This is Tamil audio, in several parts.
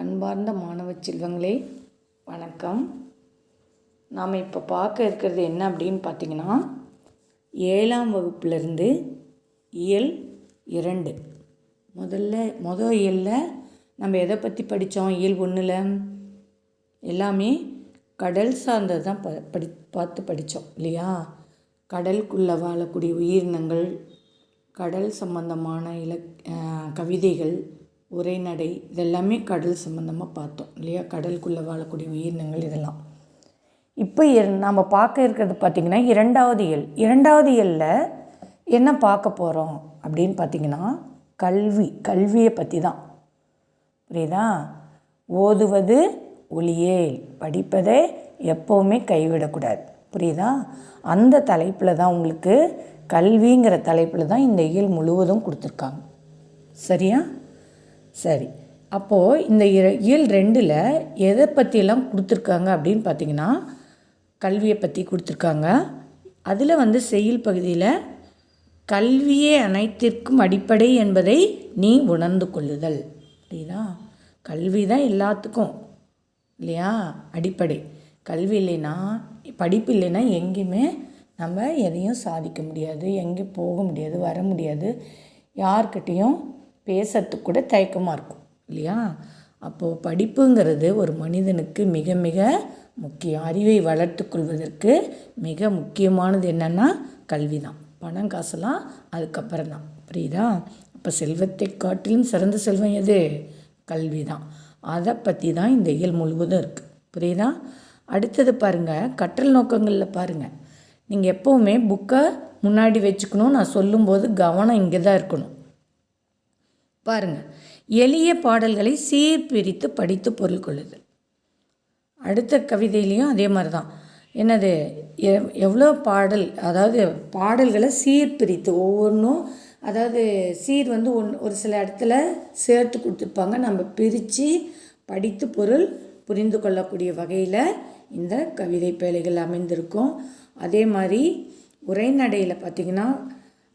அன்பார்ந்த மாணவ செல்வங்களே வணக்கம். நாம் இப்போ பார்க்க இருக்கிறது என்ன அப்படின்னு பார்த்திங்கன்னா, 7ஆம் வகுப்பிலிருந்து இயல் 2 முதல் இயலில் நம்ம எதை பற்றி படித்தோம்? இயல் 1ல் எல்லாமே கடல் சார்ந்தது தான் பார்த்து படித்தோம் இல்லையா? கடலுக்குள்ளே வாழக்கூடிய உயிரினங்கள், கடல் சம்பந்தமான கவிதைகள், உரைநடை, இதெல்லாமே கடல் சம்பந்தமாக பார்த்தோம் இல்லையா? கடலுக்குள்ளே வாழக்கூடிய உயிரினங்கள் இதெல்லாம். இப்போ நாம் பார்க்க இருக்கிறது பார்த்திங்கன்னா 2வது இயல். 2வது இயலில் என்ன பார்க்க போகிறோம் அப்படின்னு பார்த்திங்கன்னா, கல்வியை பற்றி தான். புரியுதா? ஓதுவது ஒளியேல், படிப்பதை எப்போவுமே கைவிடக்கூடாது. புரியுதா? அந்த தலைப்பில் தான் உங்களுக்கு கல்விங்கிற தலைப்பில் தான் இந்த இயல் முழுவதும் கொடுத்துருக்காங்க. சரியா? சரி, அப்போது இந்த இயல் 2ல் எதை பற்றியெல்லாம் கொடுத்துருக்காங்க அப்படின்னு பார்த்திங்கன்னா, கல்வியை பற்றி கொடுத்துருக்காங்க. அதில் செய்யுள் பகுதியில் கல்வியே அனைத்திற்கும் அடிப்படை என்பதை நீ உணர்ந்து கொள்ளுதல். புரியுதா? கல்வி தான் எல்லாத்துக்கும் இல்லையா அடிப்படை. கல்வி இல்லைன்னா, படிப்பு இல்லைன்னா எங்கேயுமே நம்ம எதையும் சாதிக்க முடியாது, எங்கேயும் போக முடியாது, வர முடியாது, யார்கிட்டையும் பேசுறதுக்கு கூட தயக்கமாக இருக்கும் இல்லையா? அப்போது படிப்புங்கிறது ஒரு மனிதனுக்கு மிக மிக முக்கியம். அறிவை வளர்த்து கொள்வதற்கு மிக முக்கியமானது என்னென்னா கல்வி தான். பணம் காசெல்லாம் அதுக்கப்புறம் தான். புரியுதா? அப்போ செல்வத்தை காட்டிலும் சிறந்த செல்வம் எது? கல்வி தான். அதை பற்றி தான் இந்த இயல் முழுவதும் இருக்குது. புரியுதா? அடுத்தது பாருங்கள், கற்றல் நோக்கங்களில் பாருங்கள். நீங்கள் எப்போவுமே புக்கை முன்னாடி வச்சுக்கணும். நான் சொல்லும்போது கவனம் இங்கே தான் இருக்கணும். பாருங்கள், எளிய பாடல்களை சீர்பிரித்து படித்து பொருள் கொள்ளுதல். அடுத்த கவிதையிலையும் அதே மாதிரி தான். என்னது? எவ்வளோ பாடல், அதாவது பாடல்களை சீர்பிரித்து ஒவ்வொன்றும், அதாவது சீர் ஒரு சில இடத்துல சேர்த்து கொடுத்துருப்பாங்க. நம்ம பிரித்து படித்து பொருள் புரிந்து கொள்ளக்கூடிய வகையில் இந்த கவிதை பேழைகள் அமைந்திருக்கும். அதே மாதிரி உரைநடையில் பார்த்திங்கன்னா,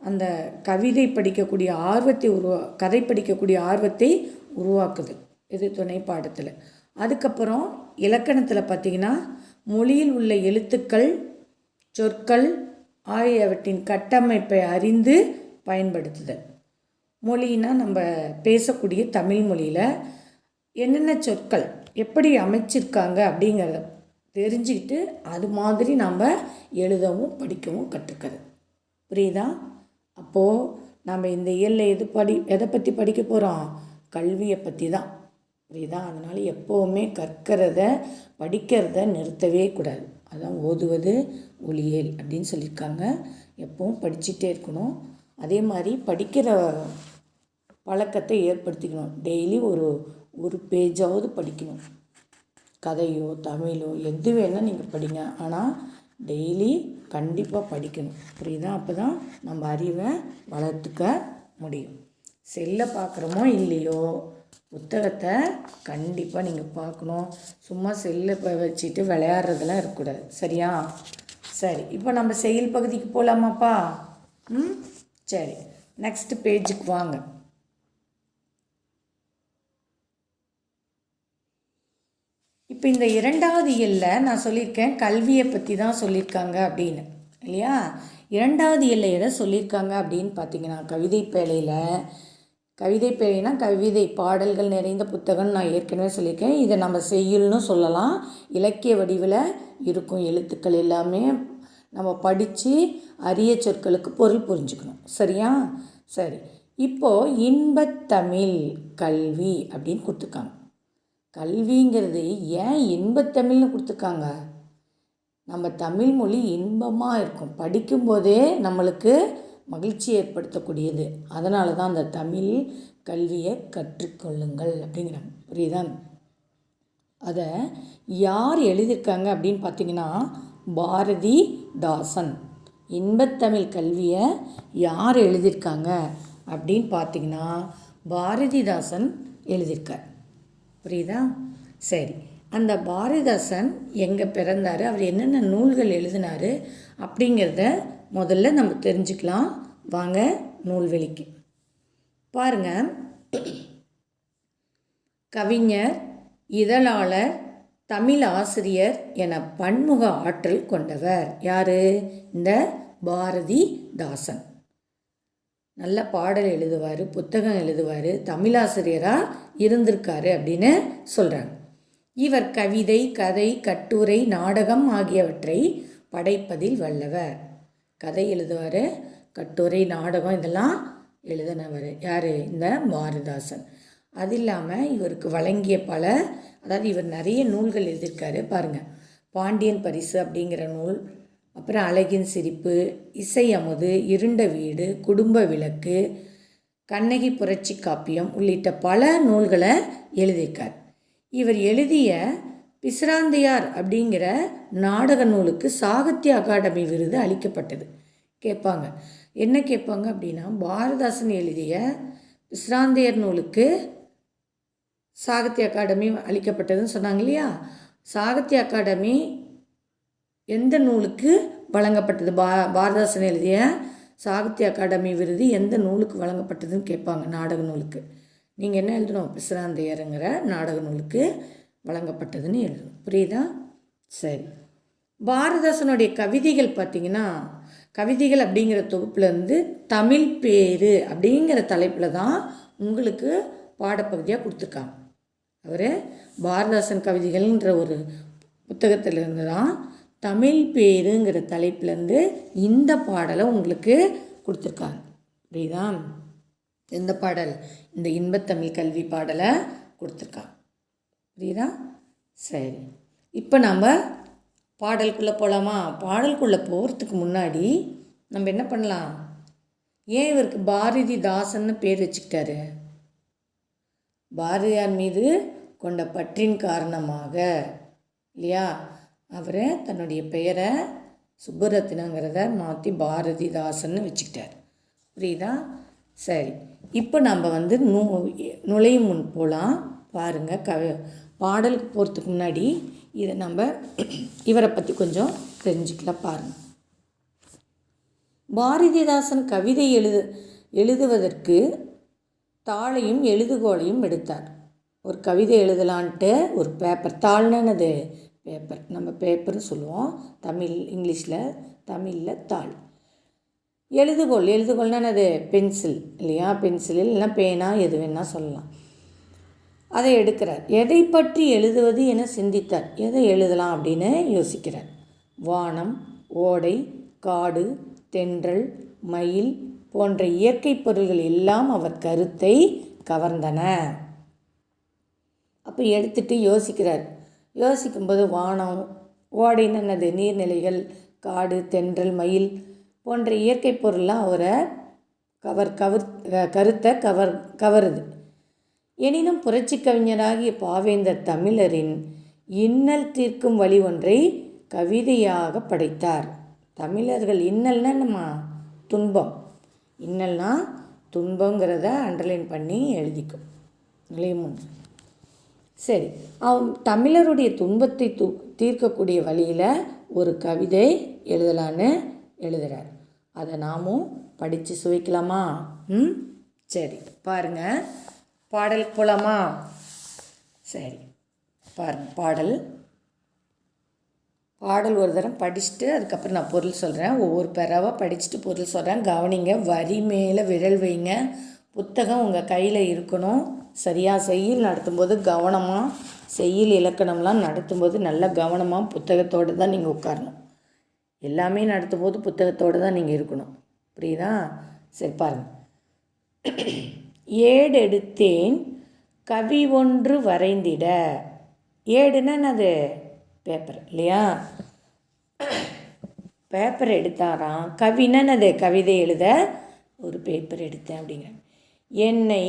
அந்த கவிதை படிக்கக்கூடிய ஆர்வத்தை கதை படிக்கக்கூடிய ஆர்வத்தை உருவாக்குது இது துணை பாடத்தில். அதுக்கப்புறம் இலக்கணத்தில் பார்த்திங்கன்னா, மொழியில் உள்ள எழுத்துக்கள், சொற்கள் ஆகியவற்றின் கட்டமைப்பை அறிந்து பயன்படுத்துதல். மொழின்னா நம்ம பேசக்கூடிய தமிழ் மொழியில் என்னென்ன சொற்கள் எப்படி அமைச்சிருக்காங்க அப்படிங்கிறத தெரிஞ்சுக்கிட்டு அது மாதிரி நம்ம எழுதவும் படிக்கவும் கற்றுக்கிறது. புரியுதா? அப்போது நம்ம இந்த இயலில் எதை பற்றி படிக்க போகிறோம்? கல்வியை பற்றி தான். புரியுதா? அதனால் எப்போவுமே படிக்கிறத நிறுத்தவே கூடாது. அதான் ஓதுவது ஒளியேல் அப்படின்னு சொல்லியிருக்காங்க. எப்பவும் படிச்சுட்டே இருக்கணும். அதே மாதிரி படிக்கிற பழக்கத்தை ஏற்படுத்திக்கணும். டெய்லி ஒரு பேஜாவது படிக்கணும். கதையோ தமிழோ எது வேணால் நீங்கள் படிங்க, ஆனால் டெய்லி கண்டிப்பாக படிக்கணும். புரியுதா? அப்போ தான் நம்ம அறிவை வளர்த்துக்க முடியும். செல்லை பார்க்குறோமோ இல்லையோ, புத்தகத்தை கண்டிப்பாக நீங்கள் பார்க்கணும். சும்மா செல்லை வச்சுட்டு விளையாடுறதெல்லாம் இருக்கக்கூடாது. சரியா? சரி, இப்போ நம்ம செயல் பகுதிக்கு போகலாமாப்பா? சரி, நெக்ஸ்ட் பேஜுக்கு வாங்க. இப்போ இந்த 2வது இயலில் நான் சொல்லியிருக்கேன் கல்வியை பற்றி தான் சொல்லியிருக்காங்க அப்படின்னு இல்லையா? 2வது இயலில் எதை சொல்லியிருக்காங்க அப்படின்னு பார்த்தீங்கன்னா, கவிதை பேழைனா கவிதை பாடல்கள் நிறைந்த புத்தகம்னு நான் ஏற்கனவே சொல்லியிருக்கேன். இதை நம்ம செய்யுள்னு சொல்லலாம். இலக்கிய வடிவில் இருக்கும். எழுத்துக்கள் எல்லாமே நம்ம படித்து அரிய சொற்களுக்கு பொருள் புரிஞ்சுக்கணும். சரியா? சரி, இப்போது இன்பத்தமிழ் கல்வி அப்படின்னு கொடுத்துருக்காங்க. கல்விங்கிறது ஏன் இன்பத்தமிழ்னு கொடுத்துருக்காங்க? நம்ம தமிழ் மொழி இன்பமாக இருக்கும், படிக்கும்போதே நம்மளுக்கு மகிழ்ச்சி ஏற்படுத்தக்கூடியது. அதனால தான் அந்த தமிழ் கல்வியை கற்றுக்கொள்ளுங்கள் அப்படிங்கிறாங்க. புரியுதா? அதை யார் எழுதியிருக்காங்க அப்படின்னு பார்த்தீங்கன்னா, பாரதிதாசன். இன்பத்தமிழ் கல்வியை யார் எழுதியிருக்காங்க அப்படின்னு பார்த்தீங்கன்னா, பாரதிதாசன் எழுதியிருக்கார். புரியுதா? சரி, அந்த பாரதிதாசன் எங்கே பிறந்தார், அவர் என்னென்ன நூல்கள் எழுதினார் அப்படிங்கிறத முதல்ல நம்ம தெரிஞ்சுக்கலாம். வாங்க நூல்வெளிக்கு. பாருங்கள், கவிஞர், இதழாளர், தமிழ் ஆசிரியர் என பன்முக ஆற்றல் கொண்டவர். யார்? இந்த பாரதிதாசன். நல்ல பாடல் எழுதுவார், புத்தகம் எழுதுவார், தமிழாசிரியராக இருந்திருக்காரு அப்படின்னு சொல்கிறாங்க. இவர் கவிதை, கதை, கட்டுரை, நாடகம் ஆகியவற்றை படைப்பதில் வல்லவர். கதை எழுதுவார், கட்டுரை, நாடகம் இதெல்லாம் எழுதினவர். யார்? இந்த பாரதிதாசன். அது இல்லாமல் இவருக்கு வழங்கிய அதாவது இவர் நிறைய நூல்கள் எழுதியிருக்காரு பாருங்கள். பாண்டியன் பரிசு அப்படிங்கிற நூல், அப்புறம் அழகின் சிரிப்பு, இசை அமுது, இருண்ட வீடு, குடும்ப விளக்கு, கண்ணகி புரட்சி காப்பியம் உள்ளிட்ட பல நூல்களை எழுதியிருக்கார். இவர் எழுதிய பிசிராந்தையார் அப்படிங்கிற நாடக நூலுக்கு சாகித்ய அகாடமி விருது அளிக்கப்பட்டது. கேட்பாங்க, என்ன கேட்பாங்க அப்படின்னா, பாரதிதாசன் எழுதிய பிசிராந்தையார் நூலுக்கு சாகித்ய அகாடமி அளிக்கப்பட்டதுன்னு சொன்னாங்க இல்லையா? சாகித்ய அகாடமி எந்த நூலுக்கு வழங்கப்பட்டது? பாரதிதாசன் எழுதிய சாகித்ய அகாடமி விருது எந்த நூலுக்கு வழங்கப்பட்டதுன்னு கேட்பாங்க. நாடக நூலுக்கு. நீங்கள் என்ன எழுதணும்? பிசிராந்தையருங்கிற நாடக நூலுக்கு வழங்கப்பட்டதுன்னு எழுதணும். புரியுதா? சரி. பாரதிதாசனுடைய கவிதைகள் பார்த்திங்கன்னா, கவிதைகள் அப்படிங்கிற தொகுப்புலேருந்து தமிழ் பேரு அப்படிங்கிற தலைப்பில் தான் உங்களுக்கு பாடப்பகுதியாக கொடுத்துருக்காங்க. அவர் பாரதிதாசன் கவிதைகள்ன்ற ஒரு புத்தகத்திலிருந்து தான் தமிழ் பேருங்கிற தலைப்பிலேருந்து இந்த பாடலை உங்களுக்கு கொடுத்துருக்காங்க. புரியுதா? எந்த பாடல்? இந்த இன்பத்தமிழ் கல்வி பாடலை கொடுத்துருக்காங்க. புரியுதா? சரி, இப்போ நம்ம பாடலுக்குள்ளே போகலாமா? பாடலுக்குள்ளே போகிறதுக்கு முன்னாடி நம்ம என்ன பண்ணலாம்? ஏன் இவருக்கு பாரதிதாசன்னு பேர் வச்சுக்கிட்டாரு? பாரதியார் மீது கொண்ட பற்றின் காரணமாக இல்லையா? அவர் தன்னுடைய பெயரை சுப்புரத்தினங்கிறத மாற்றி பாரதிதாசன்னு வச்சுக்கிட்டார். புரியுதா? சரி, இப்போ நம்ம நுழையும் முன் போகலாம். பாருங்கள், பாடலுக்கு போகிறதுக்கு முன்னாடி இதை நம்ம இவரை பற்றி கொஞ்சம் தெரிஞ்சுக்கலாம். பாருங்கள். பாரதிதாசன் கவிதை எழுதுவதற்கு தாளையும் எழுதுகோலையும் எடுத்தார். ஒரு கவிதை எழுதலான்ட்டு ஒரு பேப்பர், தாள்னது பேப்பர், நம்ம பேப்பர்னு சொல்லுவோம் இங்கிலீஷில், தமிழில் தாள். எழுதுகோல்னா அது பென்சில் இல்லையா? பென்சில் இல்லைன்னா பேனா, எது வேணால் சொல்லலாம். அதை எடுக்கிறார். எதை பற்றி எழுதுவது என சிந்தித்தார். எதை எழுதலாம் அப்படின்னு யோசிக்கிறார். வானம், ஓடை, காடு, தென்றல், மயில் போன்ற இயற்கை பொருள்கள் எல்லாம் அவர் கருத்தை கவர்ந்தன. அப்போ எடுத்துட்டு யோசிக்கிறார். யோசிக்கும்போது வானம், ஓடைன்னு என்னது? நீர்நிலைகள், காடு, தென்றல், மயில் போன்ற இயற்கை பொருள்லாம் அவரை கருத்தை கவருது. எனினும் புரட்சி கவிஞராகிய பாவேந்தர் தமிழரின் இன்னல் தீர்க்கும் வழி ஒன்றை கவிதையாக படைத்தார். தமிழர்கள் இன்னல்னா நம்ம துன்பம், இன்னல்னா துன்பங்கிறத அண்டர்லைன் பண்ணி எழுதிக்கும் நிலையும். சரி, தமிழருடைய துன்பத்தை தீர்க்கக்கூடிய வழியில் ஒரு கவிதை எழுதலான்னு எழுதுகிறார். அதை நாமும் படித்து சுவைக்கலாமா? சரி, பாருங்கள். பாடலுக்கு போகலாமா? சரி, பாருங்கள். பாடல் ஒரு தரம் படிச்சுட்டு அதுக்கப்புறம் நான் பொருள் சொல்கிறேன். ஒவ்வொரு பேராவாக படிச்சுட்டு பொருள் சொல்கிறேன். கவனிங்க. வரி மேலே விரல் வைங்க. புத்தகம் உங்கள் கையில் இருக்கணும். சரியாக செய்யுள் நடத்தும்போது கவனமாக, செய்யுள் இலக்கணம்லாம் நடத்தும்போது நல்ல கவனமாக புத்தகத்தோடு தான் நீங்கள் உட்காரணும். எல்லாமே நடத்தும்போது புத்தகத்தோடு தான் நீங்கள் இருக்கணும். புரியுதா? சரி, பாருங்கள். ஏடெடுத்தேன் கவி ஒன்று வரைந்திட. ஏடுன்னா என்னது? பேப்பர் இல்லையா? பேப்பர் எடுத்தாராம். கவின்னா என்னது? கவிதை எழுத ஒரு பேப்பர் எடுத்தேன் அப்படிங்க. என்னை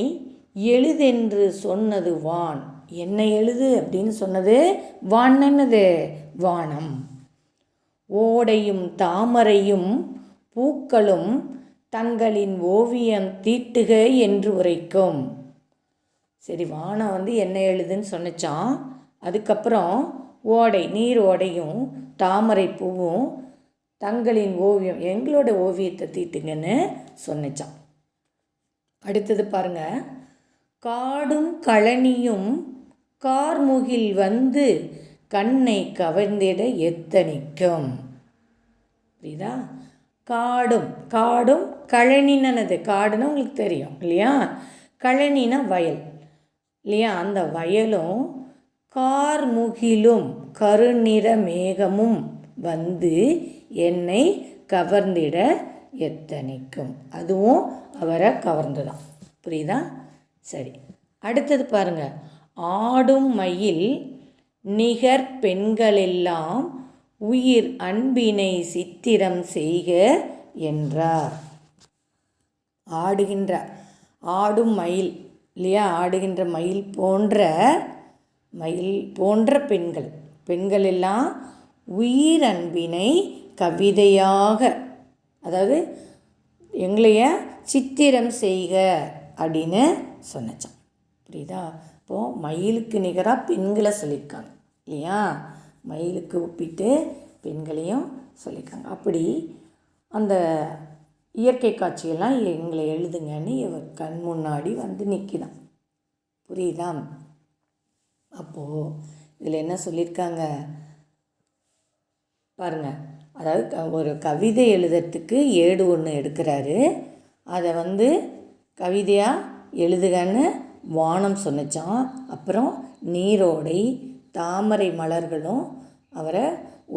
எழுதென்று சொன்னது வான். என்னை எழுது அப்படின்னு சொன்னது வான். என்னது? வானம். ஓடையும் தாமரையும் பூக்களும் தங்களின் ஓவியம் தீட்டுக என்று உரைக்கும். சரி, வானம் என்ன எழுதுன்னு சொன்னிச்சான். அதுக்கப்புறம் ஓடை, நீர் ஓடையும் தாமரை பூவும் தங்களின் ஓவியம், எங்களோட ஓவியத்தை தீட்டுங்கன்னு சொன்னிச்சான். அடுத்தது பாருங்கள். காடும் கழனியும் கார்முகில் வந்து கண்ணை கவர்ந்திட எத்தனிக்கும். புரியுதா? காடும் காடும் கழனினது. காடுன்னா உங்களுக்கு தெரியும் இல்லையா? கழனினா வயல் இல்லையா? அந்த வயலும் கார்முகிலும் கருநிற மேகமும் வந்து என்னை கவர்ந்திட எத்தனிக்கும். அதுவும் அவரை கவர்ந்துதான். புரியுதா? சரி, அடுத்தது பாருங்க. ஆடும் மயில் நிகர் பெண்களெல்லாம் உயிர் அன்பினை சித்திரம் செய்க என்றார். ஆடும் மயில் இல்லையா? ஆடுகின்ற மயில் போன்ற பெண்கள் எல்லாம் உயிர் அன்பினை கவிதையாக, அதாவது எங்களைய சித்திரம் செய்க அப்படின்னு சொன்னச்சான். புரியுதா? இப்போது மயிலுக்கு நிகராக பெண்களை சொல்லியிருக்காங்க இல்லையா? மயிலுக்கு ஒப்பிட்டு பெண்களையும் சொல்லியிருக்காங்க. அப்படி அந்த இயற்கை காட்சியெல்லாம் எங்களை எழுதுங்கன்னு இவர் கண் முன்னாடி வந்து நிற்கிறான். புரியுதா? அப்போது இதில் என்ன சொல்லியிருக்காங்க பாருங்கள். அதாவது ஒரு கவிதை எழுதுறதுக்கு ஏடு ஒன்று எடுக்கிறாரு. அதை வந்து கவிதையாக எழுதுகன்னு வானம் சொன்னிச்சான். அப்புறம் நீரோடை தாமரை மலர்களும் அவரை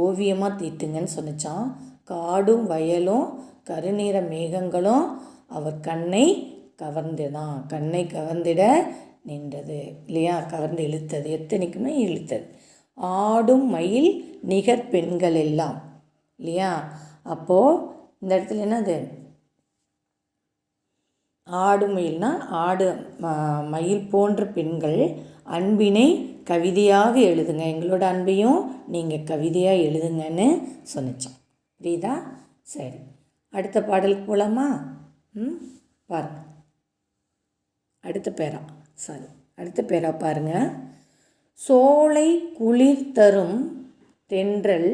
ஓவியமாக தீட்டுங்கன்னு சொன்னிச்சான். காடும் வயலும் கருநீர மேகங்களும் அவர் கண்ணை கவர்ந்திட நின்றது இல்லையா? கவர்ந்து இழுத்தது. எத்தனைக்குமே இழுத்தது. ஆடும் மயில் நிகர் பெண்கள் எல்லாம் இல்லையா? அப்போது இந்த இடத்துல என்னது? ஆடு மயில்னா மயில் போன்ற பெண்கள் அன்பினை கவிதையாக எழுதுங்க, எங்களோட அன்பையும் நீங்கள் கவிதையாக எழுதுங்கன்னு சொன்னிச்சோம். புரியுதா? சரி, அடுத்த பாடலுக்கு போகலாமா? பாருங்க. அடுத்த பேரா பாருங்கள். சோலை குளிர் தரும் தென்றல்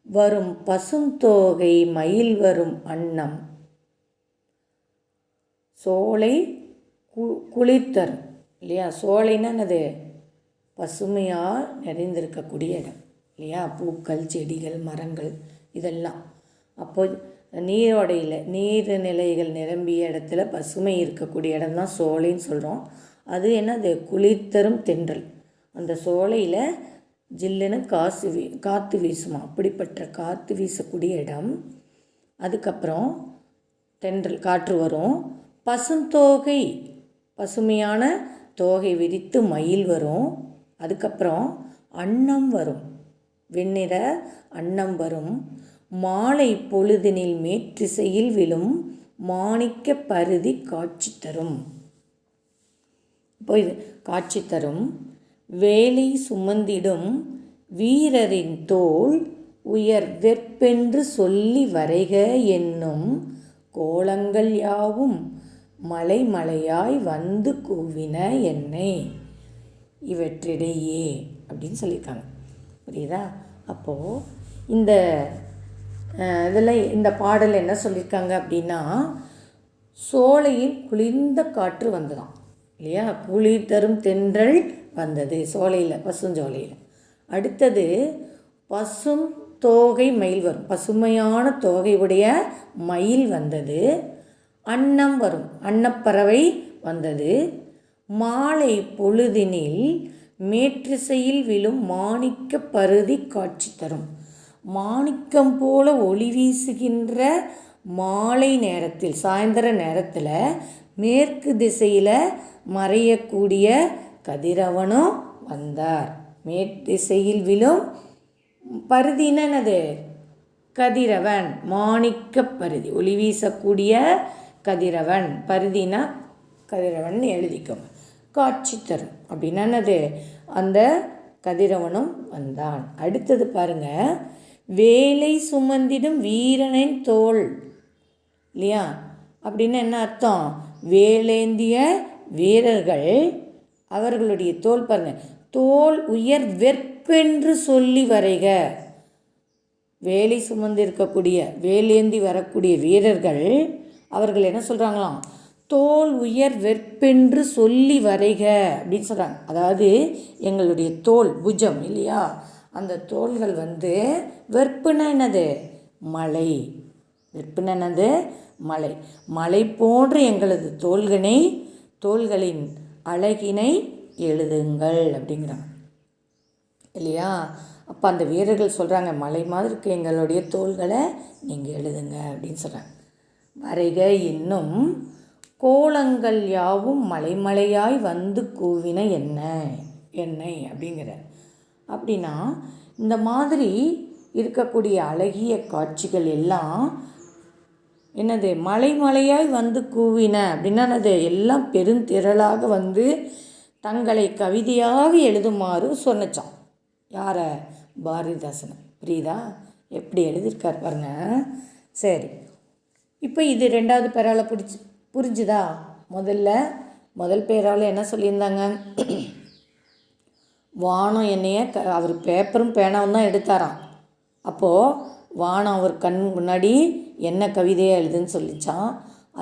வரும் பசுந்தோகை மயில் வரும் அன்னம். சோலை குளிர் தரும் இல்லையா? சோலைன்னா என்னது? பசுமையாக நிறைந்திருக்கக்கூடிய இடம் இல்லையா? பூக்கள், செடிகள், மரங்கள் இதெல்லாம். அப்போது நீர்நிலைகள் நிரம்பிய இடத்துல பசுமை இருக்கக்கூடிய இடம் தான் சோலைன்னு சொல்கிறோம். அது என்னது? குளிர் தரும் தென்றல். அந்த சோலையில் ஜில்லுன்னு காற்று வீசுமா. அப்படிப்பட்ட காற்று வீசக்கூடிய இடம். அதுக்கப்புறம் தென்றல் காற்று வரும். பசுந்தோகை பசுமையான தோகை விரித்து மயில் வரும். அதுக்கப்புறம் அன்னம் வரும், வெண்ணிற அன்னம் வரும். மாலை பொழுதினில் மேற்றிசையில் விழும் மாணிக்க பருதி காட்சி தரும். இப்போ இது காட்சி தரும். வேலை சுமந்திடும் வீரரின் தோள் உயர் வெற்பென்று சொல்லி வரைக என்னும் கோலங்கள் யாவும் மலை மலையாய் வந்து கூவின என்னை இவற்றிடையே அப்படின்னு சொல்லியிருக்காங்க. புரியுதா? அப்போது இந்த பாடல் என்ன சொல்லியிருக்காங்க அப்படின்னா, சோலையில் குளிர்ந்த காற்று வந்ததாம் இல்லையா? குளிர் தரும் தென்றல் வந்தது சோலையில், பசுஞ்சோலையில். அடுத்தது பசும் தோகை மயில் வரும், பசுமையான தோகையுடைய மயில் வந்தது. அன்னம் வரும், அன்னப்பறவை வந்தது. மாலை பொழுதினில் மேற்றிசையில் விழும் மாணிக்க பருதி காட்சி தரும். மாணிக்கம் போல ஒளி வீசுகின்ற மாலை நேரத்தில், சாயந்தர நேரத்தில் மேற்கு திசையில் மறையக்கூடிய கதிரவனும் வந்தார். மேற்திசையில் விழும் பருதினது கதிரவன், மாணிக்க பருதி, ஒளி வீசக்கூடிய கதிரவன். பருதினா கதிரவன் எழுதிக்கும். காட்சி தரும் அப்படின்னா என்னது? அந்த கதிரவனும் வந்தான். அடுத்தது பாருங்க. வேலை சுமந்திடும் வீரனின் தோள் இல்லையா? அப்படின்னு என்ன அர்த்தம்? வேலேந்திய வீரர்கள் அவர்களுடைய தோல் பாருங்க, தோல் உயர் வெற்பென்று சொல்லி வரைக. வேலை சுமந்து இருக்கக்கூடிய, வேலேந்தி வரக்கூடிய வீரர்கள் அவர்கள் என்ன சொல்கிறாங்களாம்? தோல் உயர் வெற்பென்று சொல்லி வரைக அப்படின்னு சொல்கிறாங்க. அதாவது எங்களுடைய தோல் புஜம் இல்லையா, அந்த தோள்கள் வெற்புனா என்னது, மலை. வெற்புனா என்னது, மலை. மலை போன்ற எங்களது தோள்களின் அழகினை எழுதுங்கள் அப்படிங்கிறாங்க இல்லையா. அப்போ அந்த வீரர்கள் சொல்கிறாங்க, மலை மாதிரி இருக்க எங்களுடைய தோள்களை நீங்கள் எழுதுங்க அப்படின்னு சொல்கிறாங்க. வரைக என்னும் கோலங்கள் யாவும் மலைமலையாய் வந்து கூவின என்னை அப்படிங்கிற. அப்படின்னா இந்த மாதிரி இருக்கக்கூடிய அழகிய காட்சிகள் எல்லாம் என்னது, மலைமலையாய் வந்து கூவின அப்படின்னா அது எல்லாம் பெருந்திரளாக தங்களை கவிதையாக எழுதுமாறு சொன்னச்சான். யாரை, பாரதிதாசன். புரியுதா, எப்படி எழுதியிருக்கார் பாருங்க. சரி, இப்போ இது ரெண்டாவது பேரால் புரிஞ்சுதா. முதல் பேரால் என்ன சொல்லியிருந்தாங்க, வானம் என்னைய அவர் பேப்பரும் பேனாவும் தான் எடுத்தாராம். அப்போது வானம் அவர் கண் முன்னாடி என்ன கவிதையாக எழுதுன்னு சொல்லிச்சான்.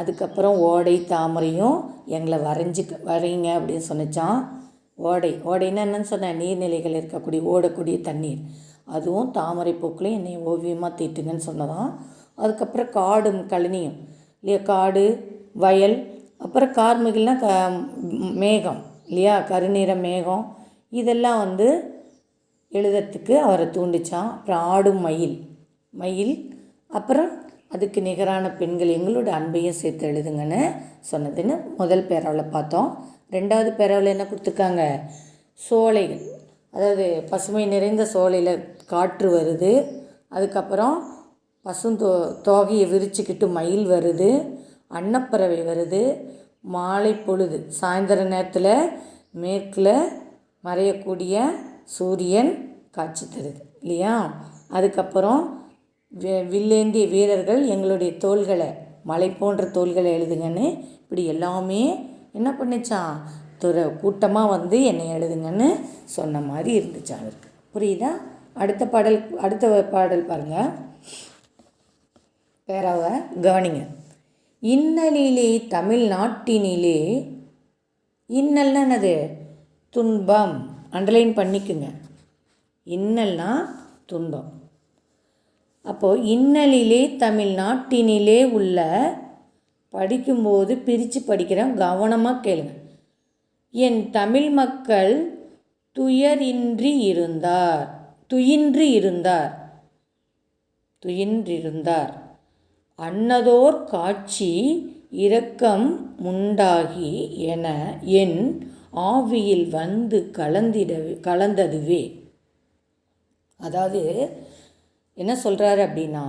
அதுக்கப்புறம் ஓடை தாமரையும் எங்களை வரைங்க அப்படின்னு சொன்னிச்சான். ஓடைன்னா என்னன்னு சொன்னேன், நீர்நிலைகள் இருக்கக்கூடிய ஓடக்கூடிய தண்ணீர், அதுவும் தாமரை பூக்களையும் என்னை ஓவியமாக தீட்டுங்கன்னு சொன்னதான். அதுக்கப்புறம் காடும் கழனியும் இல்லையா, காடு வயல், அப்புறம் கார்முகில்னால் மேகம் இல்லையா, கருநிற மேகம், இதெல்லாம் எழுதுறதுக்கு அவரை தூண்டிச்சான். அப்புறம் ஆடும் மயில், அப்புறம் அதுக்கு நிகரான பெண்கள் எங்களோட அன்பையும் சேர்த்து எழுதுங்கன்னு சொன்னதுன்னு முதல் பேராவில் பார்த்தோம். ரெண்டாவது பேராவில் என்ன கொடுத்துருக்காங்க, சோலைகள், அதாவது பசுமை நிறைந்த சோலையில் காற்று வருது, அதுக்கப்புறம் தோகையை விரிச்சுக்கிட்டு மயில் வருது, அன்னப்பறவை வருது, மாலை பொழுது சாயந்தர நேரத்தில் மேற்கில் மறையக்கூடிய சூரியன் காட்சி தருது இல்லையா. அதுக்கப்புறம் வில்லேந்திய வீரர்கள் எங்களுடைய தோள்களை, மலை போன்ற தோள்களை எழுதுங்கன்னு இப்படி எல்லாமே என்ன பண்ணிச்சான், கூட்டமாக என்னை எழுதுங்கன்னு சொன்ன மாதிரி இருந்துச்சான் அவருக்கு. புரியுதா. அடுத்த பாடல் பாருங்கள், பேராவை கவனிங்க. இன்னலிலே தமிழ்நாட்டினிலே, இன்னல்னா என்னது, துன்பம். அண்டர்லைன் பண்ணிக்குங்க, இன்னல்னா துன்பம். அப்போது இன்னலிலே தமிழ்நாட்டினிலே உள்ள, படிக்கும்போது பிரித்து படிக்கிறேன், கவனமாக கேளுங்க. என் தமிழ் மக்கள் துயின்று இருந்தார் அன்னதோர் காட்சி இரக்கம் உண்டாகி என என் ஆவியில் கலந்ததுவே. அதாவது என்ன சொல்கிறாரு அப்படின்னா,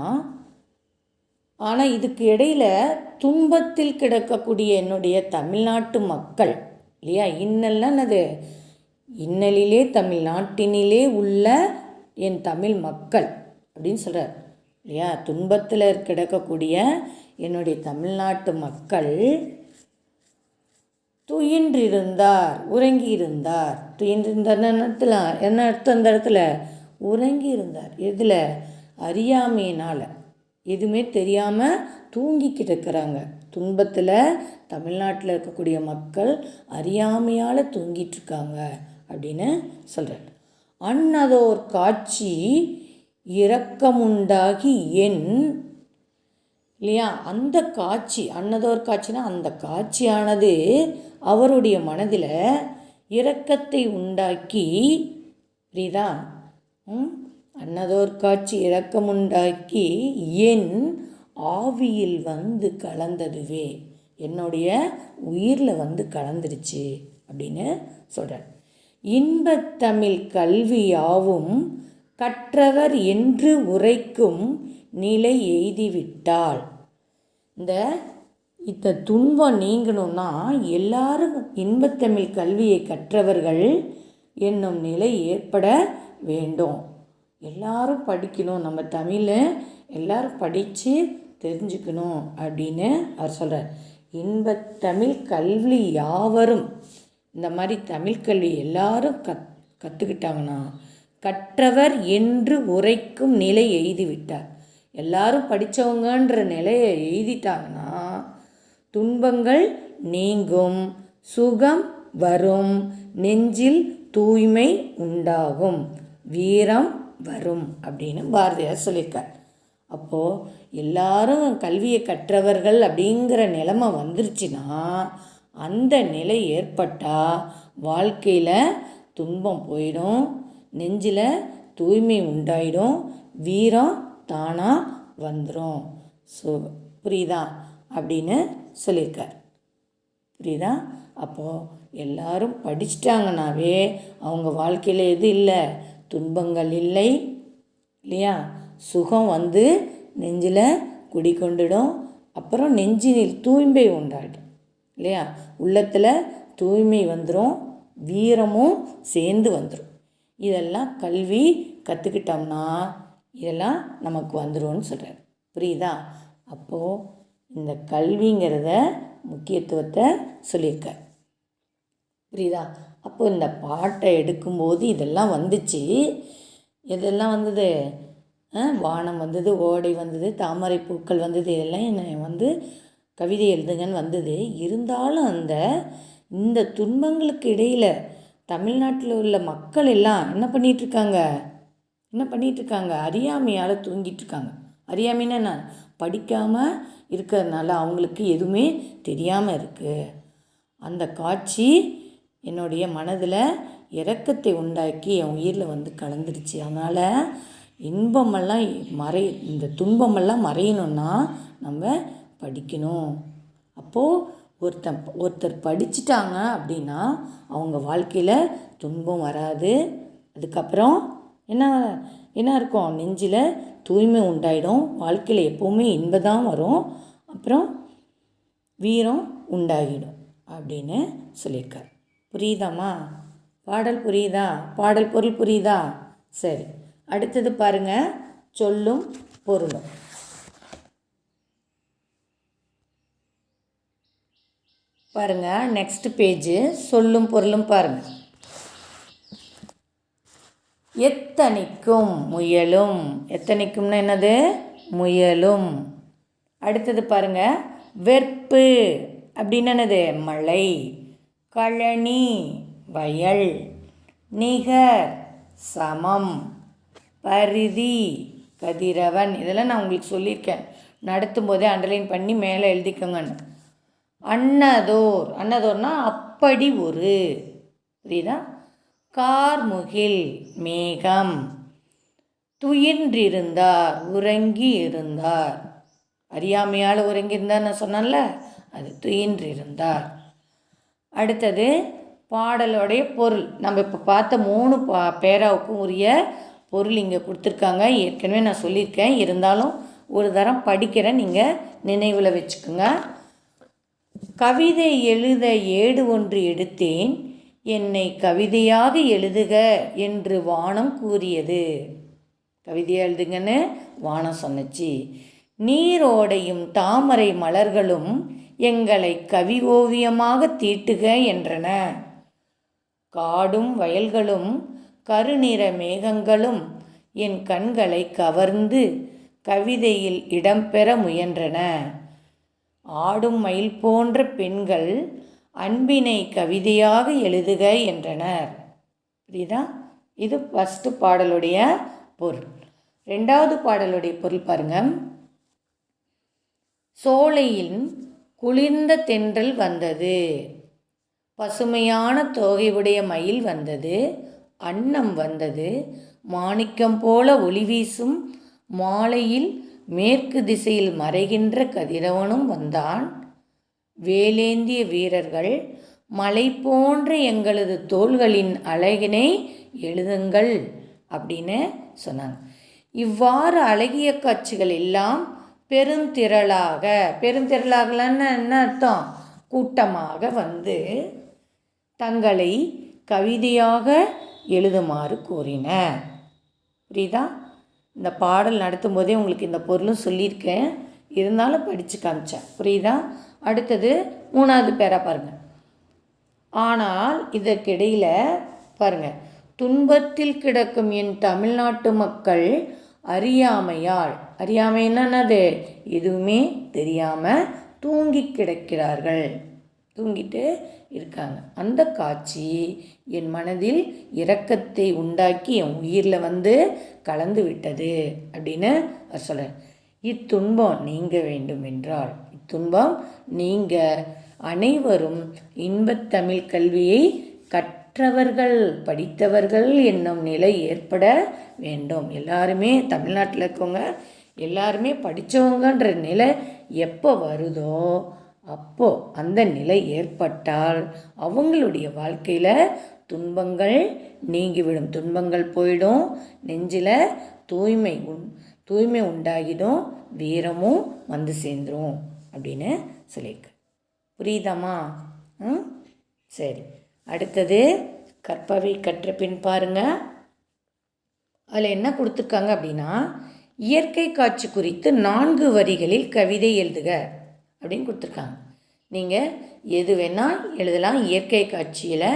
ஆனால் இதுக்கு இடையில் துன்பத்தில் கிடக்கக்கூடிய என்னுடைய தமிழ்நாட்டு மக்கள் இல்லையா, இன்னல்லாம் அது இன்னலிலே தமிழ்நாட்டினிலே உள்ள என் தமிழ் மக்கள் அப்படின்னு சொல்கிறார் இல்லையா. துன்பத்தில் கிடக்கக்கூடிய என்னுடைய தமிழ்நாட்டு மக்கள் உறங்கியிருந்தார். துயின்றிருந்தார் என்ன அர்த்தம், அந்த இடத்துல உறங்கி இருந்தார். எதில், அறியாமையினால், எதுவுமே தெரியாமல் தூங்கிக்கிட்டு இருக்கிறாங்க. துன்பத்தில் தமிழ்நாட்டில் இருக்கக்கூடிய மக்கள் அறியாமையால் தூங்கிட்டுருக்காங்க அப்படின்னு சொல்கிறார். அன்னதோர் காட்சி இரக்கமுண்டாகி இல்லையா, அந்த காட்சி, அன்னதோர் காட்சினா அந்த காட்சியானது அவருடைய மனதில் இரக்கத்தை உண்டாக்கி, புரியுதா, அன்னதோர் காட்சி இரக்கமுண்டாக்கி என் ஆவியில் கலந்ததுவே, என்னுடைய உயிரில் கலந்துருச்சு அப்படின்னு சொல்கிறார். இன்பத்தமிழ் கல்வியாவும் கற்றவர் என்று உரைக்கும் நிலை எய்திவிட்டால். இந்த துன்பம் நீங்கணும்னா எல்லாரும் இன்பத்தமிழ் கல்வியை கற்றவர்கள் என்னும் நிலை ஏற்பட வேண்டும். எல்லாரும் படிக்கணும், நம்ம தமிழை எல்லாரும் படித்து தெரிஞ்சுக்கணும் அப்படின்னு அவர் சொல்கிறார். இன்பத்தமிழ் கல்வி யாவரும், இந்த மாதிரி தமிழ் கல்வி எல்லாரும் கற்றுக்கிட்டாங்கன்னா கற்றவர் என்று உரைக்கும் நிலை எய்திவிட்டார். எல்லாரும் படித்தவங்கன்ற நிலையை எய்திட்டாங்கன்னா துன்பங்கள் நீங்கும், சுகம் வரும், நெஞ்சில் தூய்மை உண்டாகும், வீரம் வரும் அப்படின்னு பாரதியார் சொல்லியிருக்கார். அப்போது எல்லாரும் கல்வியை கற்றவர்கள் அப்படிங்கிற நிலைமை வந்துருச்சுன்னா, அந்த நிலை ஏற்பட்டால் வாழ்க்கையில் துன்பம் போயிடும், நெஞ்சில் தூய்மை உண்டாயிடும், வீரம் தானாக வந்துடும். புரியுதா அப்படின்னு சொல்லியிருக்கார். புரியுதா? அப்போது எல்லாரும் படிச்சிட்டாங்கனாவே அவங்க வாழ்க்கையில் எது இல்லை, துன்பங்கள் இல்லை இல்லையா, சுகம் வந்து நெஞ்சில் குடிக்கொண்டுடும். அப்புறம் நெஞ்சினில் தூய்மை உண்டாயிடும் இல்லையா, உள்ளத்தில் தூய்மை வந்துடும், வீரமும் சேர்ந்து வந்துடும். இதெல்லாம் கல்வி கற்றுக்கிட்டோம்னா இதெல்லாம் நமக்கு வந்துடும்னு சொல்கிறார். புரியுதா? அப்போது இந்த கல்விங்கிறத முக்கியத்துவத்தை சொல்லியிருக்கார். புரியுதா? அப்போது இந்த பாட்டை எடுக்கும்போது இதெல்லாம் வந்துச்சு. இதெல்லாம் வந்தது, வானம் வந்தது, ஓடை வந்தது, தாமரை பூக்கள் வந்தது, இதெல்லாம் என்னை வந்து கவிதை எழுதுங்கன்னு வந்தது. இருந்தாலும் இந்த துன்பங்களுக்கு இடையில் தமிழ்நாட்டில் உள்ள மக்கள் எல்லாம் என்ன பண்ணிகிட்ருக்காங்க, அறியாமையால் தூங்கிட்டுருக்காங்க. அறியாமைன்னா என்ன, படிக்காமல் இருக்கிறதுனால அவங்களுக்கு எதுவுமே தெரியாமல் இருக்குது. அந்த காட்சி என்னுடைய மனதில் இரக்கத்தை உண்டாக்கி என் உயிரில் வந்து கலந்துருச்சு. அதனால் இன்பமெல்லாம் இந்த துன்பமெல்லாம் மறையணுன்னா நம்ம படிக்கணும். அப்போது ஒருத்தர் படிச்சிட்டாங்க அப்படின்னா அவங்க வாழ்க்கையில் துன்பம் வராது. அதுக்கப்புறம் என்ன இருக்கும், நெஞ்சில் தூய்மை உண்டாயிடும், வாழ்க்கையில் எப்போவுமே இன்பதான் வரும், அப்புறம் வீரம் உண்டாகிடும் அப்படின்னு சொல்லியிருக்கார். புரியுதாம்மா? பாடல் புரியுதா? பாடல் பொருள் புரியுதா? சரி, அடுத்தது பாருங்கள், சொல்லும் பொருளும். பாருங்கள், நெக்ஸ்ட் பேஜு, சொல்லும் பொருளும் பாருங்கள். எத்தனைக்கும் முயலும், எத்தனைக்கும்னா என்னது, முயலும். அடுத்தது பாருங்கள், வெற்பு அப்படின்னு என்னது, மழை. கழனி, வயல். நிகர், சமம். பரிதி, கதிரவன். இதெல்லாம் நான் உங்களுக்கு சொல்லியிருக்கேன், நடத்தும் போதே அண்டர்லைன் பண்ணி மேலே எழுதிக்கோங்கன்னு. அன்னதோர், அன்னதோர்னா அப்படி ஒரு. புரியுதா? கார்முகில், மேகம். துயின்றிருந்தார், உறங்கி இருந்தார். அறியாமையால் உறங்கியிருந்தார் நான் சொன்னேன்ல, அது துயின்றிருந்தார். அடுத்தது பாடலோடைய பொருள். நம்ம இப்போ பார்த்த 3 பேராவுக்கும் உரிய பொருள் இங்கே கொடுத்துருக்காங்க. ஏற்கனவே நான் சொல்லியிருக்கேன், இருந்தாலும் ஒரு தரம் படிக்கிறேன், நீங்கள் நினைவில் வச்சுக்கோங்க. கவிதை எழுத ஏடு ஒன்று எடுத்தேன், என்னை கவிதையாக எழுதுக என்று வானம் கூறியது. கவிதையாக எழுதுங்கன்னு வானம் சொன்னச்சு. நீரோடையும் தாமரை மலர்களும் எங்களை கவி ஓவியமாக தீட்டுக என்றன. காடும் வயல்களும் கருநிற மேகங்களும் என் கண்களை கவர்ந்து கவிதையில் இடம்பெற முயன்றன. ஆடும் மயில் போன்ற பெண்கள் அன்பினை கவிதையாக எழுதுக என்றனர். புரியுதா? இது ஃபஸ்ட்டு பாடலுடைய பொருள். 2வது பாடலுடைய பொருள் பாருங்கள். சோலையில் குளிர்ந்த தென்றல் வந்தது, பசுமையான தோகையுடைய மயில் வந்தது, அன்னம் வந்தது, மாணிக்கம் போல ஒளி வீசும் மாலையில் மேற்கு திசையில் மறைகின்ற கதிரவனும் வந்தான். வேலேந்திய வீரர்கள் மலை போன்ற எங்களது தோள்களின் அழகினை எழுதுங்கள் அப்படின்னு சொன்னாங்க. இவ்வாறு அழகிய காட்சிகள் எல்லாம் பெருந்திரளாகலன்னு என்ன அர்த்தம், கூட்டமாக வந்து தங்களை கவிதையாக எழுதுமாறு கூறின. புரியுதா? இந்த பாடல் நடத்தும் போதே உங்களுக்கு இந்த பொருளும் சொல்லியிருக்கேன், இருந்தாலும் படித்து காமிச்சேன். புரியுதா? அடுத்தது 3வது பேரா பாருங்கள். ஆனால் இதற்கிடையில் பாருங்கள், துன்பத்தில் கிடக்கும் என் தமிழ்நாட்டு மக்கள் அறியாமைன்னா என்னது, எதுவுமே தெரியாமல் தூங்கி கிடக்கிறார்கள். தூங்கிட்டு இருக்காங்க. அந்த காட்சி என் மனதில் இரக்கத்தை உண்டாக்கி என் உயிரில் வந்து கலந்து விட்டது அப்படின்னு அவர் சொல்கிறார். இத்துன்பம் நீங்க வேண்டும் என்றால், இத்துன்பம் நீங்க அனைவரும் இன்பத்தமிழ் கல்வியை கற்றவர்கள் படித்தவர்கள் என்னும் நிலை ஏற்பட வேண்டும். எல்லாருமே தமிழ்நாட்டில் இருக்கவங்க எல்லாருமே படித்தவங்கன்ற நிலை எப்போ வருதோ அப்போது அந்த நிலை ஏற்பட்டால் அவங்களுடைய வாழ்க்கையில் துன்பங்கள் நீங்கிவிடும், துன்பங்கள் போயிடும், நெஞ்சில் தூய்மை உண்டாகிடும், வீரமும் வந்து சேர்ந்துடும் அப்படின்னு சொல்லியிருக்கு. புரியுதாம்மா? சரி, அடுத்தது கற்பவை கற்ற பின் பாருங்கள். அதில் என்ன கொடுத்துருக்காங்க அப்படின்னா, இயற்கை காட்சி குறித்து 4 வரிகளில் கவிதை எழுதுக அப்படின்னு கொடுத்துருக்காங்க. நீங்கள் எது வேணால் எழுதலாம். இயற்கை காட்சியில்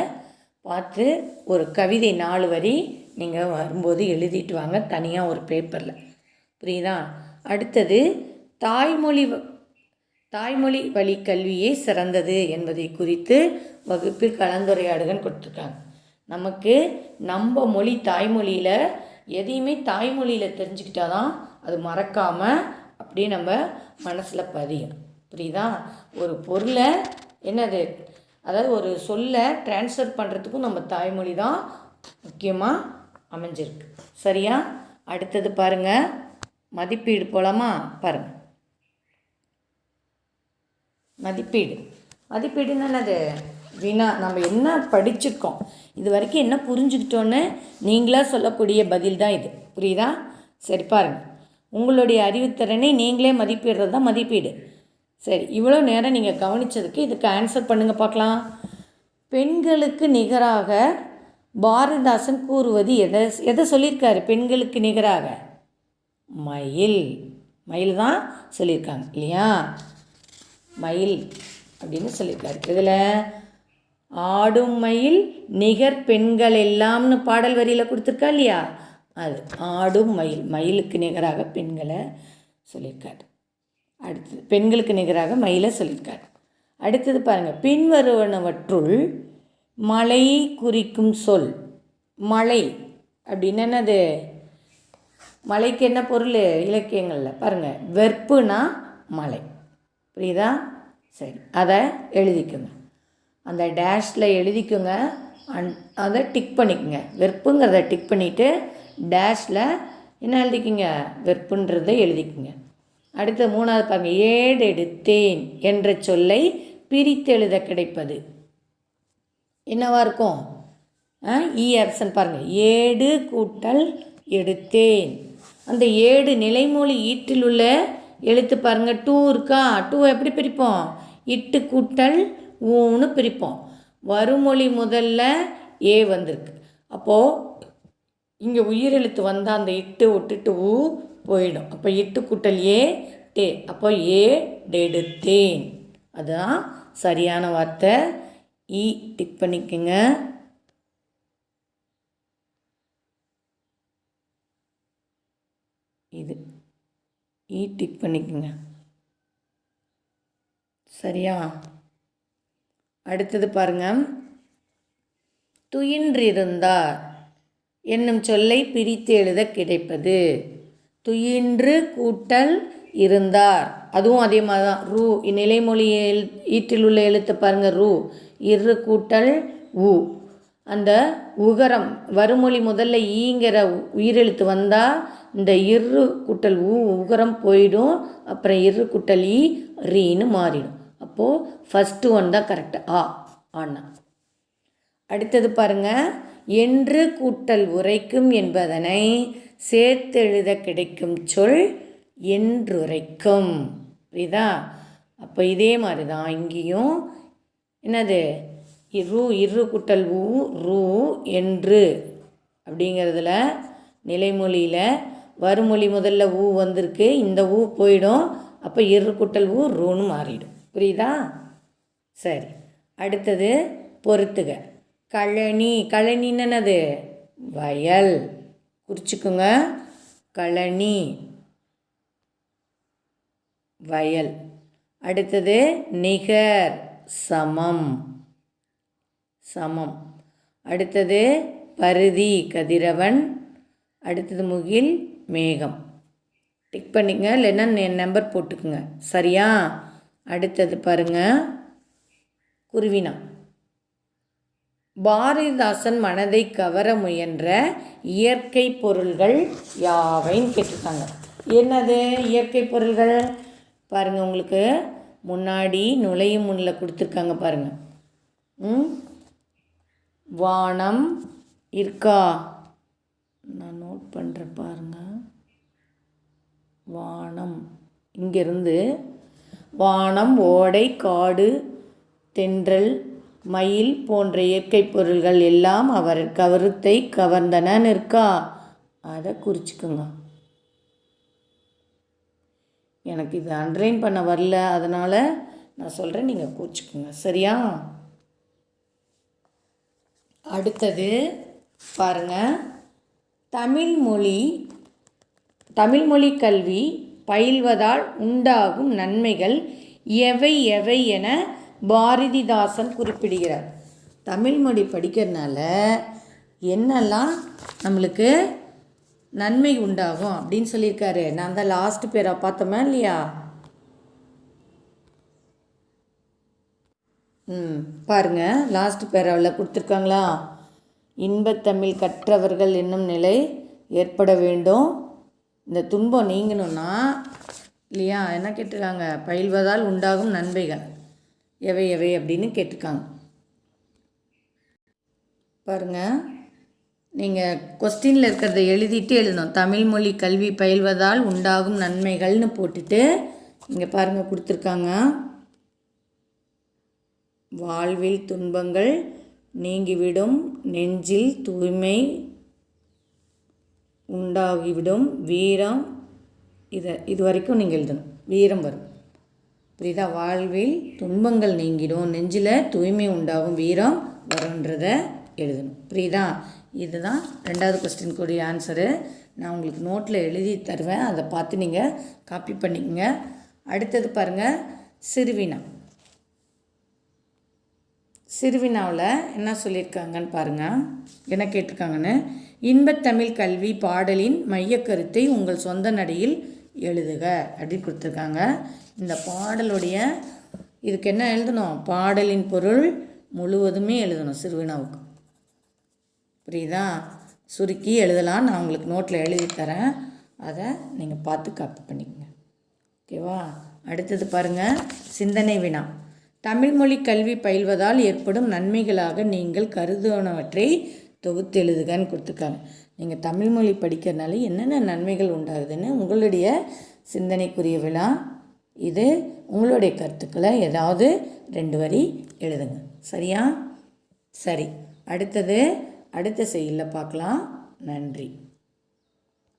பார்த்து ஒரு கவிதை 4 வரி நீங்கள் வரும்போது எழுதிட்டு வாங்க, தனியாக ஒரு பேப்பரில். புரியுதா? அடுத்தது தாய்மொழி வழி கல்வியே சிறந்தது என்பதை குறித்து வகுப்பில் கலந்துரையாடுகன்னு கொடுத்துருக்காங்க. நமக்கு நம்ம மொழி தாய்மொழியில் எதையுமே தாய்மொழியில் தெரிஞ்சுக்கிட்டா தான் அது மறக்காமல் அப்படியே நம்ம மனசில் பதியும். புரியுதா? ஒரு பொருளை என்னது, அதாவது ஒரு சொல்லை ட்ரான்ஸ்ஃபர் பண்ணுறதுக்கும் நம்ம தாய்மொழி தான் முக்கியமாக அமைஞ்சிருக்கு. சரியா? அடுத்தது பாருங்கள், மதிப்பீடு போலாமா? பாருங்கள், மதிப்பீடுன்னு என்னது? வினா. நம்ம என்ன படிச்சிருக்கோம், இது வரைக்கும் என்ன புரிஞ்சுக்கிட்டோன்னு நீங்களாக சொல்லக்கூடிய பதில் தான் இது. புரியுதா? சரி, பாருங்கள், உங்களுடைய அறிவுத்திறனை நீங்களே மதிப்பிடுறது தான் மதிப்பீடு. சரி, இவ்வளோ நேரம் நீங்கள் கவனித்ததுக்கு இதுக்கு ஆன்சர் பண்ணுங்கள் பார்க்கலாம். பெண்களுக்கு நிகராக பாரதிதாசன் கூறுவது எதை சொல்லியிருக்காரு? பெண்களுக்கு நிகராக மயில் தான் சொல்லியிருக்காங்க இல்லையா? மயில் அப்படின்னு சொல்லியிருக்காரு. இதில் ஆடும் மயில் நிகர் பெண்கள் எல்லாம்னு பாடல் வரியில் கொடுத்துருக்கா இல்லையா? அது ஆடும் மயிலுக்கு நிகராக பெண்களை சொல்லியிருக்காரு. அடுத்தது பெண்களுக்கு நிகராக மயிலை சொல்லியிருக்காரு. அடுத்தது பாருங்கள், பின்வருவனவற்றுள் மழை குறிக்கும் சொல். மழை அப்படின்னு என்னது? மழைக்கு என்ன பொருள் இலக்கியங்களில்? பாருங்கள், வெற்புனா மழை. புரியுதா? சரி, அதை எழுதிக்குங்க, அந்த டேஷில் எழுதிக்குங்க, அதை டிக் பண்ணிக்கோங்க. வெற்புங்கிறத டிக் பண்ணிவிட்டு டேஷில் என்ன எழுதிக்குங்க? வெற்புன்றதை எழுதிக்குங்க. அடுத்த 3வது பாருங்கள், ஏடெடுத்தேன் என்ற சொல்லை பிரித்தெழுத கிடைப்பது என்னவா இருக்கும்? ஆப்ஷன் பாருங்கள், ஏடு கூட்டல் எடுத்தேன். அந்த ஏடு நிலைமொழி ஈட்டில் உள்ள எழுத்து பாருங்கள், 2 இருக்கா? 2 எப்படி பிரிப்போம்? இட்டு கூட்டல் ஊன்னு பிரிப்போம். வருமொழி முதல்ல ஏ வந்திருக்கு, அப்போது இங்கே உயிரெழுத்து வந்தால் அந்த இட்டு விட்டுட்டு ஊ போயிடும். அப்போ இட்டு கூட்டல் ஏ டே, அப்போ ஏ டெடுத்தேன், அதுதான் சரியான வார்த்தை. இ டிக் பண்ணிக்கோங்க. இது இ டிக் பண்ணிக்கோங்க. சரியா? அடுத்தது பாருங்கள், துயின்றிருந்தார் என்னும் சொல்லை பிரித்து எழுத கிடைப்பது. துயின்று கூட்டல் இருந்தார், அதுவும் அதே மாதிரி தான். ரூ நிலைமொழி ஈட்டில் உள்ள எழுத்து பாருங்கள், ரூ. இரு கூட்டல் ஊ, அந்த உகரம் வருமொழி முதல்ல ஈங்கிற உயிரெழுத்து வந்தால் இந்த இரு கூட்டல் ஊ உகரம் போயிடும். அப்புறம் இரு கூட்டல் ஈ ரீன்னு மாறிடும். அப்போது ஃபஸ்ட்டு ஒன் தான் கரெக்டு, ஆனா. அடுத்தது பாருங்கள், என்று கூட்டல் உரைக்கும் என்பதனை சேர்த்தெழுத கிடைக்கும் சொல் என்றுரைக்கும். புரியுதா? அப்போ இதே மாதிரி தான் இங்கேயும் என்னது? இரு கூட்டல் ஊ ரூ என்று அப்படிங்கிறதுல நிலைமொழியில் வருமொழி முதல்ல ஊ வந்திருக்கு, இந்த ஊ போயிடும். அப்போ இரு கூட்டல் ஊ ரூன்னு மாறிடும். புரியுதா? சரி, அடுத்தது பொறுத்துக. கழனின்னு என்னது? வயல். குறிச்சிக்குங்க, கழனி வயல். அடுத்தது நிகர் சமம். சமம். அடுத்தது பருதி கதிரவன். அடுத்தது முகில் மேகம். டிக் பண்ணிங்க, இல்லைன்னா நம்பர் போட்டுக்குங்க. சரியா? அடுத்தது பாருங்கள், குருவினா. பாரதிதாசன் மனதை கவர முயன்ற இயற்கை பொருள்கள் யாவைன்னு கேட்டிருக்காங்க. என்னது இயற்கை பொருள்கள்? பாருங்கள், உங்களுக்கு முன்னாடி நுழையும் முன்னில் கொடுத்துருக்காங்க பாருங்கள். வானம் இருக்கா? நான் நோட் பண்ணுறேன் பாருங்கள். வானம், இங்கேருந்து வானம், ஓடை, காடு, தென்றல், மயில் போன்ற இயற்கை பொருள்கள் எல்லாம் அவர் கருத்தை கவர்ந்தனன்னு இருக்கா? அதை குறிச்சிக்குங்க. எனக்கு இது அண்டர்லைன் பண்ண வரல, அதனால் நான் சொல்கிறேன், நீங்கள் குறிச்சிக்குங்க. சரியா? அடுத்தது பாருங்கள், தமிழ்மொழி கல்வி பயில்வதால் உண்டாகும் நன்மைகள் எவை எவை என பாரதிதாசன் குறிப்பிடுகிறார். தமிழ்மொழி படிக்கிறதுனால என்னெல்லாம் நம்மளுக்கு நன்மை உண்டாகும் அப்படின்னு சொல்லியிருக்காரு. நான் தான் லாஸ்ட் பேரை பார்த்தோமா இல்லையா? பாருங்கள், லாஸ்ட் பேராவில் கொடுத்துருக்காங்களா? இன்பத்தமிழ் கற்றவர்கள் என்னும் நிலை ஏற்பட வேண்டும். இந்த துன்பம் நீங்கணும்னா இல்லையா, என்ன கேட்டிருக்காங்க? பயில்வதால் உண்டாகும் நன்மைகள் எவை எவை அப்படின்னு கேட்டிருக்காங்க. பாருங்கள், நீங்கள் கொஸ்டினில் இருக்கிறத எழுதிட்டு எழுதணும். தமிழ்மொழி கல்வி பயில்வதால் உண்டாகும் நன்மைகள்னு போட்டுட்டு இங்கே பாருங்கள் கொடுத்துருக்காங்க. வாழ்வில் துன்பங்கள் நீங்கிவிடும், நெஞ்சில் தூய்மை உண்டாகிவிடும், வீரம். இது வரைக்கும் நீங்கள் எழுதணும். வீரம் வரும். புரியுதா? வாழ்வில் துன்பங்கள் நீங்கிடும், நெஞ்சில் தூய்மை உண்டாகும், வீரம் வரும்ன்றதை எழுதணும். புரியுதா? இதுதான் 2வது கொஸ்டினுக்குரிய ஆன்சரு. நான் உங்களுக்கு நோட்டில் எழுதி தருவேன், அதை பார்த்து நீங்கள் காப்பி பண்ணிக்கங்க. அடுத்தது பாருங்கள், சிறுவினா. சிறுவினாவில் என்ன சொல்லியிருக்காங்கன்னு பாருங்கள், என்ன கேட்டிருக்காங்கன்னு. இன்பத்தமிழ் கல்வி பாடலின் மையக்கருத்தை உங்கள் சொந்த நடையில் எழுதுக அப்படின்னு கொடுத்துருக்காங்க. இந்த பாடலுடைய இதுக்கு என்ன எழுதணும்? பாடலின் பொருள் முழுவதுமே எழுதணும் சிறுவினாவுக்கு. புரியுதா? சுருக்கி எழுதலாம், நான் உங்களுக்கு நோட்டில் எழுதி தரேன், அதை நீங்கள் பார்த்து காப்பி பண்ணிக்கங்க. ஓகேவா? அடுத்தது பாருங்கள், சிந்தனை வினா. தமிழ்மொழி கல்வி பயில்வதால் ஏற்படும் நன்மைகளாக நீங்கள் கருதுவனவற்றை தொகுத்து எழுதுகன்னு கொடுத்துருக்காங்க. நீங்கள் தமிழ்மொழி படிக்கிறதுனால என்னென்ன நன்மைகள் உண்டாகுதுன்னு உங்களுடைய சிந்தனைக்குரிய வினா இது. உங்களுடைய கருத்துக்களை ஏதாவது 2 வரி எழுதுங்க. சரியா? சரி, அடுத்த செய்தியில் பார்க்கலாம். நன்றி.